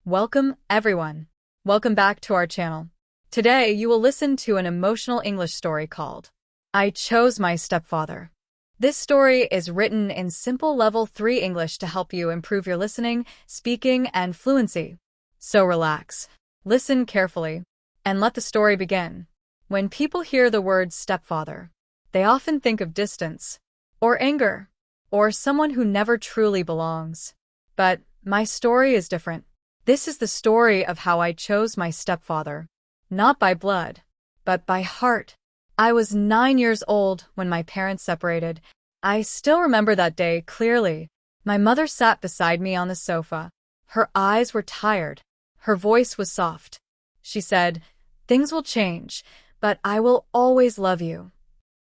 Welcome, everyone. Welcome back to our channel. Today, you will listen to an emotional English story called I Chose My Stepfather. This story is written in simple level 3 English to help you improve your listening, speaking, and fluency. So relax, listen carefully, and let the story begin. When people hear the word stepfather, they often think of distance, or anger, or someone who never truly belongs. But my story is different. This is the story of how I chose my stepfather, not by blood, but by heart. I was 9 years old when my parents separated. I still remember that day clearly. My mother sat beside me on the sofa. Her eyes were tired. Her voice was soft. She said, "Things will change, but I will always love you."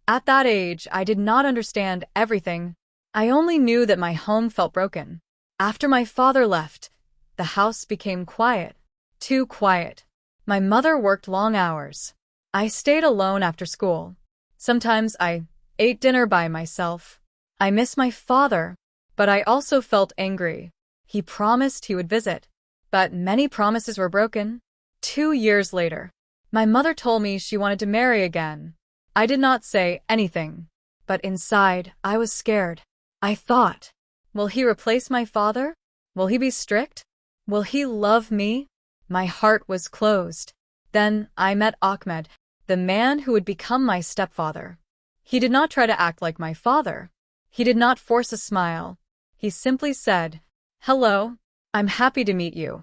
At that age, I did not understand everything. I only knew that my home felt broken. After my father left, the house became quiet. Too quiet. My mother worked long hours. I stayed alone after school. Sometimes I ate dinner by myself. I miss my father, but I also felt angry. He promised he would visit, but many promises were broken. 2 years later, my mother told me she wanted to marry again. I did not say anything, but inside I was scared. I thought, will he replace my father? Will he be strict? Will he love me? My heart was closed. Then I met Ahmed, the man who would become my stepfather. He did not try to act like my father. He did not force a smile. He simply said, "Hello, I'm happy to meet you."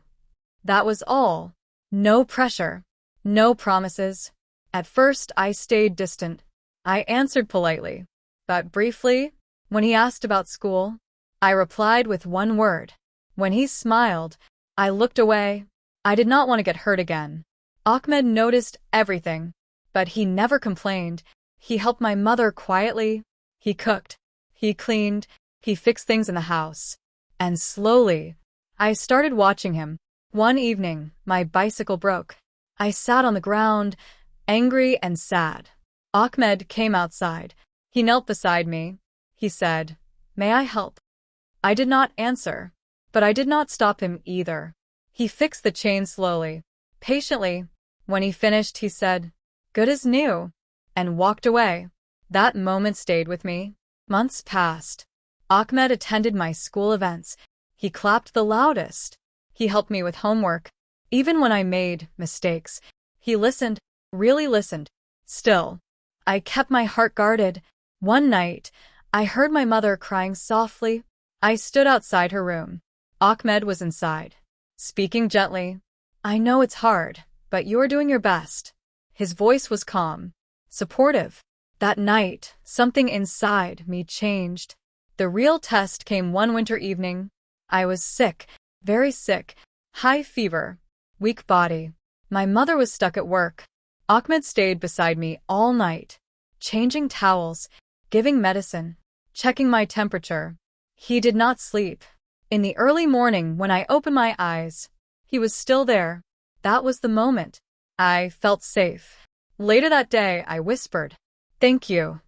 That was all. No pressure. No promises. At first, I stayed distant. I answered politely, but briefly. When he asked about school, I replied with one word. When he smiled, I looked away. I did not want to get hurt again. Ahmed noticed everything, but he never complained. He helped my mother quietly. He cooked. He cleaned. He fixed things in the house. And slowly, I started watching him. One evening, my bicycle broke. I sat on the ground, angry and sad. Ahmed came outside. He knelt beside me. He said, "May I help?" I did not answer, but I did not stop him either. He fixed the chain slowly, patiently. When he finished, he said, "Good as new," and walked away. That moment stayed with me. Months passed. Ahmed attended my school events. He clapped the loudest. He helped me with homework. Even when I made mistakes, he listened, really listened. Still, I kept my heart guarded. One night, I heard my mother crying softly. I stood outside her room. Ahmed was inside, speaking gently. "I know it's hard, but you are doing your best." His voice was calm, supportive. That night, something inside me changed. The real test came one winter evening. I was sick, very sick, high fever, weak body. My mother was stuck at work. Ahmed stayed beside me all night, changing towels, giving medicine, checking my temperature. He did not sleep. In the early morning, when I opened my eyes, he was still there. That was the moment. I felt safe. Later that day, I whispered, "Thank you."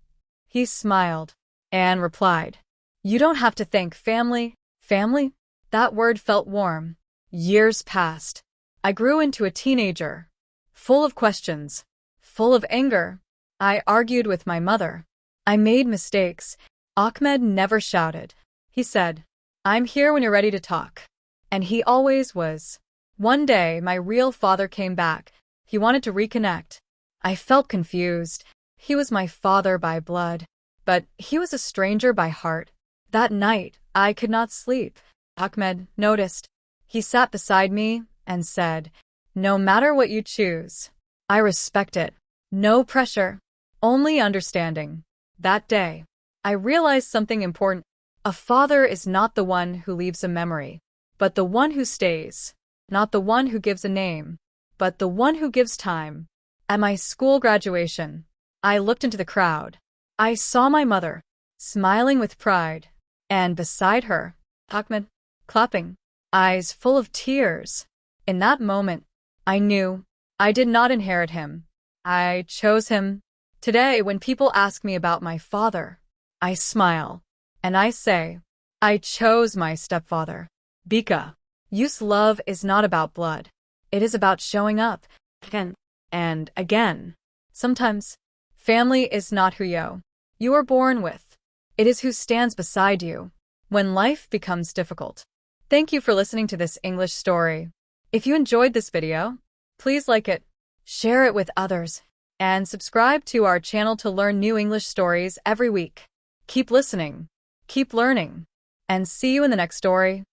He smiled and replied, "You don't have to thank family." Family? That word felt warm. Years passed. I grew into a teenager, full of questions, full of anger. I argued with my mother. I made mistakes. Ahmed never shouted. He said, "I'm here when you're ready to talk." And he always was. One day, my real father came back. He wanted to reconnect. I felt confused. He was my father by blood, but he was a stranger by heart. That night, I could not sleep. Ahmed noticed. He sat beside me and said, "No matter what you choose, I respect it. No pressure, only understanding." That day, I realized something important. A father is not the one who leaves a memory, but the one who stays. Not the one who gives a name, but the one who gives time. At my school graduation, I looked into the crowd. I saw my mother, smiling with pride, and beside her, Ahmed, clapping, eyes full of tears. In that moment, I knew I did not inherit him. I chose him. Today, when people ask me about my father, I smile, and I say, I chose my stepfather. Bika. Use love is not about blood. It is about showing up again and again. Sometimes, family is not who you are born with. It is who stands beside you when life becomes difficult. Thank you for listening to this English story. If you enjoyed this video, please like it, share it with others, and subscribe to our channel to learn new English stories every week. Keep listening, keep learning, and see you in the next story.